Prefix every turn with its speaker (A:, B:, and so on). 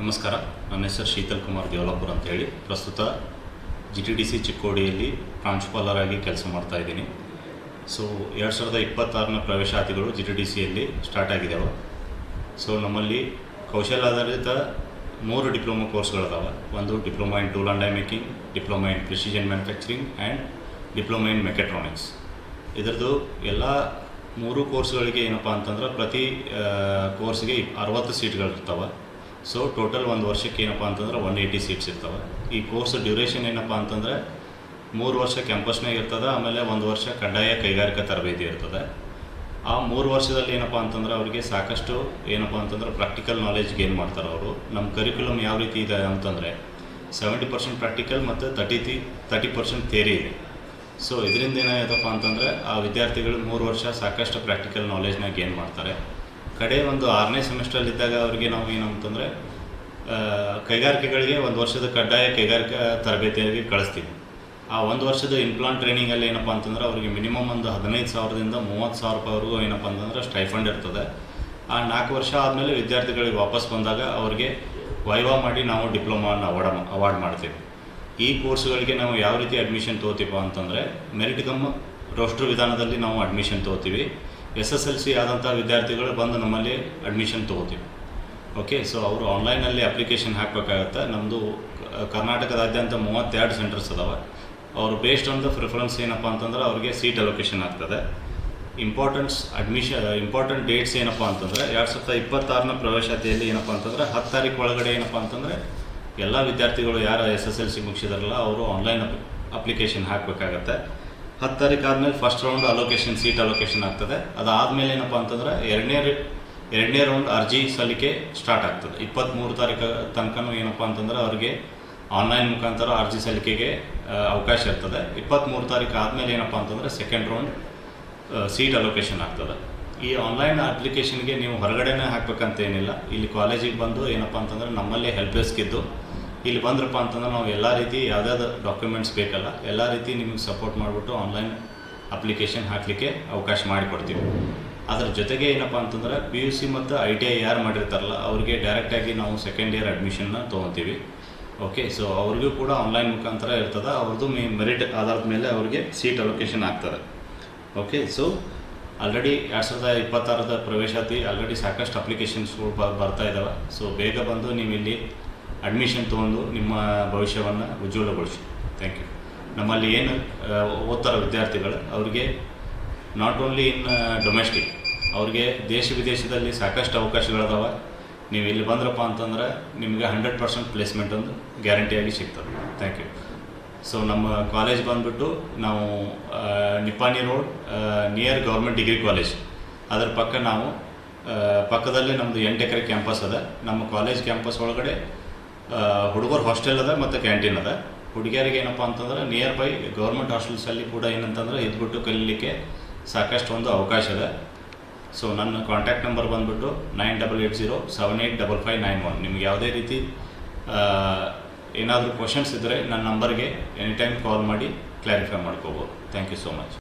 A: ನಮಸ್ಕಾರ, ನನ್ನ ಹೆಸರು ಶೀತಲ್ ಕುಮಾರ್ ದೇವಲಾಪುರ್ ಅಂತ ಹೇಳಿ. ಪ್ರಸ್ತುತ GTDC ಚಿಕ್ಕೋಡಿಯಲ್ಲಿ ಪ್ರಾಂಶುಪಾಲರಾಗಿ ಕೆಲಸ ಮಾಡ್ತಾ ಇದ್ದೀನಿ. ಸೊ 2026ನ ಪ್ರವೇಶಾತಿಗಳು GTDCಯಲ್ಲಿ ಸ್ಟಾರ್ಟ್ ಆಗಿದ್ದಾವೆ. ಸೊ ನಮ್ಮಲ್ಲಿ ಕೌಶಲ್ಯಾಧಾರಿತ 3 ಡಿಪ್ಲೊಮಾ ಕೋರ್ಸ್ಗಳಿದಾವೆ. ಒಂದು diploma in tool and dye making, diploma in precision manufacturing and diploma in mechatronics. ಇದರದ್ದು ಎಲ್ಲ 3 ಕೋರ್ಸ್ಗಳಿಗೆ ಏನಪ್ಪ ಅಂತಂದ್ರೆ ಪ್ರತಿ ಕೋರ್ಸ್ಗೆ 60 ಸೀಟ್ಗಳಿರ್ತವೆ. ಸೊ ಟೋಟಲ್ ಒಂದು ವರ್ಷಕ್ಕೆ ಏನಪ್ಪ ಅಂತಂದ್ರೆ 180 ಸೀಟ್ಸ್ ಇರ್ತವೆ. ಈ ಕೋರ್ಸ್ ಡ್ಯೂರೇಷನ್ ಏನಪ್ಪ ಅಂತಂದರೆ 3 ವರ್ಷ ಕ್ಯಾಂಪಸ್ನಾಗ ಇರ್ತದೆ, ಆಮೇಲೆ 1 ವರ್ಷ ಕಡ್ಡಾಯ ಕೈಗಾರಿಕಾ ತರಬೇತಿ ಇರ್ತದೆ. ಆ 3 ವರ್ಷದಲ್ಲಿ ಏನಪ್ಪ ಅಂತಂದ್ರೆ ಅವರಿಗೆ ಸಾಕಷ್ಟು ಏನಪ್ಪ ಅಂತಂದ್ರೆ ಪ್ರಾಕ್ಟಿಕಲ್ ನಾಲೆಜ್ ಗೇನ್ ಮಾಡ್ತಾರೆ ಅವರು. ನಮ್ಮ ಕರಿಕ್ಯುಲಮ್ ಯಾವ ರೀತಿ ಇದೆ ಅಂತಂದರೆ 70% ಪ್ರಾಕ್ಟಿಕಲ್ ಮತ್ತು 30% ಥಿಯರಿ ಇದೆ. ಸೊ ಇದರಿಂದ ಏನಾಯ್ತಪ್ಪ ಅಂತಂದರೆ ಆ ವಿದ್ಯಾರ್ಥಿಗಳು 3 ವರ್ಷ ಸಾಕಷ್ಟು ಪ್ರಾಕ್ಟಿಕಲ್ ನಾಲೆಜ್ನ ಗೇನ್ ಮಾಡ್ತಾರೆ. ಕಡೆ ಒಂದು 6ನೇ ಸೆಮಿಸ್ಟ್ರಲ್ಲಿದ್ದಾಗ ಅವರಿಗೆ ನಾವು ಏನಂತಂದರೆ ಕೈಗಾರಿಕೆಗಳಿಗೆ 1 ವರ್ಷದ ಕಡ್ಡಾಯ ಕೈಗಾರಿಕಾ ತರಬೇತಿಯಾಗಿ ಕಳಿಸ್ತೀವಿ. ಆ 1 ವರ್ಷದ ಇನ್ಪ್ಲಾಂಟ್ ಟ್ರೈನಿಂಗಲ್ಲಿ ಏನಪ್ಪ ಅಂತಂದ್ರೆ ಅವರಿಗೆ ಮಿನಿಮಮ್ ಒಂದು 15,000ದಿಂದ 30,000 ರೂಪಾಯಿವರೆಗೂ ಏನಪ್ಪ ಅಂತಂದ್ರೆ ಸ್ಟೈಫಂಡ್ ಇರ್ತದೆ. ಆ 4 ವರ್ಷ ಆದಮೇಲೆ ವಿದ್ಯಾರ್ಥಿಗಳಿಗೆ ವಾಪಸ್ ಬಂದಾಗ ಅವರಿಗೆ ವೈವಾ ಮಾಡಿ ನಾವು ಡಿಪ್ಲೊಮಾನ ಅವಾರ್ಡ್ ಮಾಡ್ತೀವಿ. ಈ ಕೋರ್ಸ್ಗಳಿಗೆ ನಾವು ಯಾವ ರೀತಿ ಅಡ್ಮಿಷನ್ ತೊಗೋತೀವಿ ಅಂತಂದರೆ ಮೆರಿಟ್ ಕಮ್ ರೋಸ್ಟರ್ ವಿಧಾನದಲ್ಲಿ ನಾವು ಅಡ್ಮಿಷನ್ ತೊಗೋತೀವಿ. SSLC ಆದಂಥ ವಿದ್ಯಾರ್ಥಿಗಳು ಬಂದು ನಮ್ಮಲ್ಲಿ ಅಡ್ಮಿಷನ್ ತೊಗೋತೀವಿ. ಓಕೆ, ಸೊ ಅವರು ಆನ್ಲೈನಲ್ಲಿ ಅಪ್ಲಿಕೇಶನ್ ಹಾಕಬೇಕಾಗತ್ತೆ. ನಮ್ಮದು ಕರ್ನಾಟಕದಾದ್ಯಂತ 32 ಸೆಂಟರ್ಸ್ ಅದಾವೆ. ಅವರು ಬೇಸ್ಡ್ ಆನ್ ದ ಪ್ರಿಫರೆನ್ಸ್ ಏನಪ್ಪ ಅಂತಂದ್ರೆ ಅವ್ರಿಗೆ ಸೀಟ್ ಅಲೊಕೇಶನ್ ಆಗ್ತದೆ. ಇಂಪಾರ್ಟೆಂಟ್ ಡೇಟ್ಸ್ ಏನಪ್ಪ ಅಂತಂದರೆ 2026ನ ಪ್ರವೇಶಾತಿಯಲ್ಲಿ ಏನಪ್ಪ ಅಂತಂದರೆ 10 ತಾರೀಕು ಒಳಗಡೆ ಏನಪ್ಪ ಅಂತಂದರೆ ಎಲ್ಲ ವಿದ್ಯಾರ್ಥಿಗಳು ಯಾರು SSLC ಮುಗಿಸಿದಾರಲ್ಲ ಅವರು ಆನ್ಲೈನ್ ಅಪ್ಲಿಕೇಶನ್ ಹಾಕಬೇಕಾಗತ್ತೆ. 10 ತಾರೀಕು ಆದಮೇಲೆ ಫಸ್ಟ್ ರೌಂಡ್ ಸೀಟ್ ಅಲೊಕೇಶನ್ ಆಗ್ತದೆ. ಅದಾದಮೇಲೆ ಏನಪ್ಪ ಅಂತಂದರೆ ಎರಡನೇ ರೌಂಡ್ ಅರ್ಜಿ ಸಲ್ಲಿಕೆ ಸ್ಟಾರ್ಟ್ ಆಗ್ತದೆ. 23 ತಾರೀಕು ತನಕನೂ ಏನಪ್ಪ ಅಂತಂದ್ರೆ ಅವ್ರಿಗೆ ಆನ್ಲೈನ್ ಮುಖಾಂತರ ಅರ್ಜಿ ಸಲ್ಲಿಕೆಗೆ ಅವಕಾಶ ಇರ್ತದೆ. 23 ತಾರೀಕು ಆದಮೇಲೆ ಏನಪ್ಪ ಅಂತಂದರೆ ಸೆಕೆಂಡ್ ರೌಂಡ್ ಸೀಟ್ ಅಲೊಕೇಶನ್ ಆಗ್ತದೆ. ಈ ಆನ್ಲೈನ್ ಅಪ್ಲಿಕೇಶನ್ಗೆ ನೀವು ಹೊರಗಡೆನೇ ಹಾಕಬೇಕಂತ ಏನಿಲ್ಲ. ಇಲ್ಲಿ ಕಾಲೇಜಿಗೆ ಬಂದು ಏನಪ್ಪ ಅಂತಂದ್ರೆ ನಮ್ಮಲ್ಲೇ ಹೆಲ್ಪ್ ಡೆಸ್ಕ್ ಇದ್ದು ಇಲ್ಲಿ ಬಂದ್ರಪ್ಪ ಅಂತಂದ್ರೆ ನಾವು ಎಲ್ಲ ರೀತಿ ಯಾವ್ದಾದ್ರು ಡಾಕ್ಯುಮೆಂಟ್ಸ್ ಬೇಕಲ್ಲ ಎಲ್ಲ ರೀತಿ ನಿಮಗೆ ಸಪೋರ್ಟ್ ಮಾಡಿಬಿಟ್ಟು ಆನ್ಲೈನ್ ಅಪ್ಲಿಕೇಶನ್ ಹಾಕಲಿಕ್ಕೆ ಅವಕಾಶ ಮಾಡಿಕೊಡ್ತೀವಿ. ಅದರ ಜೊತೆಗೆ ಏನಪ್ಪ ಅಂತಂದ್ರೆ PUC ಮತ್ತು ITI ಯಾರು ಮಾಡಿರ್ತಾರಲ್ಲ ಅವ್ರಿಗೆ ಡೈರೆಕ್ಟಾಗಿ ನಾವು ಸೆಕೆಂಡ್ ಇಯರ್ ಅಡ್ಮಿಷನ್ನ ತೊಗೊತೀವಿ. ಓಕೆ, ಸೊ ಅವ್ರಿಗೂ ಕೂಡ ಆನ್ಲೈನ್ ಮುಖಾಂತರ ಇರ್ತದೆ. ಅವ್ರದ್ದು ಮೆರಿಟ್ ಆಧಾರದ ಮೇಲೆ ಅವ್ರಿಗೆ ಸೀಟ್ ಅಲೊಕೇಶನ್ ಆಗ್ತದೆ. ಓಕೆ, ಸೊ ಆಲ್ರೆಡಿ 2026ದ ಪ್ರವೇಶಾತಿ ಆಲ್ರೆಡಿ ಸಾಕಷ್ಟು ಅಪ್ಲಿಕೇಶನ್ಸ್ಗಳು ಬರ್ತಾ ಇದ್ದಾವೆ. ಸೊ ಬೇಗ ಬಂದು ನೀವು ಇಲ್ಲಿ ಅಡ್ಮಿಷನ್ ತೊಗೊಂಡು ನಿಮ್ಮ ಭವಿಷ್ಯವನ್ನು ಉಜ್ವಲಗೊಳಿಸಿ. Thank you. ನಮ್ಮಲ್ಲಿ ಏನು ಓದ್ತಾರೋ ವಿದ್ಯಾರ್ಥಿಗಳು ಅವ್ರಿಗೆ ನಾಟ್ ಓನ್ಲಿ ಇನ್ ಡೊಮೆಸ್ಟಿಕ್, ಅವ್ರಿಗೆ ದೇಶ ವಿದೇಶದಲ್ಲಿ ಸಾಕಷ್ಟು ಅವಕಾಶಗಳಿದಾವೆ. ನೀವು ಇಲ್ಲಿ ಬಂದ್ರಪ್ಪ ಅಂತಂದ್ರೆ ನಿಮಗೆ 100% ಪ್ಲೇಸ್ಮೆಂಟ್ ಒಂದು ಗ್ಯಾರಂಟಿಯಾಗಿ ಸಿಗ್ತದೆ. Thank you. ಸೊ ನಮ್ಮ ಕಾಲೇಜ್ ಬಂದುಬಿಟ್ಟು ನಾವು Nippani road near government degree college ಅದರ ಪಕ್ಕದಲ್ಲೇ ನಮ್ಮದು 8 ಎಕರೆ ಕ್ಯಾಂಪಸ್ ಅದ. ನಮ್ಮ ಕಾಲೇಜ್ ಕ್ಯಾಂಪಸ್ ಒಳಗಡೆ ಹುಡುಗರು ಹಾಸ್ಟೆಲ್ ಅದ ಮತ್ತು ಕ್ಯಾಂಟೀನ್ ಅದ. ಹುಡುಗಿಯರಿಗೆ ಏನಪ್ಪ ಅಂತಂದ್ರೆ ನಿಯರ್ ಬೈ ಗೌರ್ಮೆಂಟ್ ಹಾಸ್ಟೆಲ್ಸಲ್ಲಿ ಕೂಡ ಏನಂತಂದ್ರೆ ಇದ್ಬಿಟ್ಟು ಕಲೀಲಿಕ್ಕೆ ಸಾಕಷ್ಟು ಒಂದು ಅವಕಾಶ ಇದೆ. ಸೊ ನನ್ನ ಕಾಂಟ್ಯಾಕ್ಟ್ ನಂಬರ್ ಬಂದುಬಿಟ್ಟು 9880785591. ನಿಮ್ಗೆ ಯಾವುದೇ ರೀತಿ ಏನಾದರೂ ಕ್ವಶನ್ಸ್ ಇದ್ದರೆ ನನ್ನ ನಂಬರ್ಗೆ ಎನಿ ಟೈಮ್ ಕಾಲ್ ಮಾಡಿ ಕ್ಲಾರಿಫೈ ಮಾಡ್ಕೋಬೋದು. Thank you so much.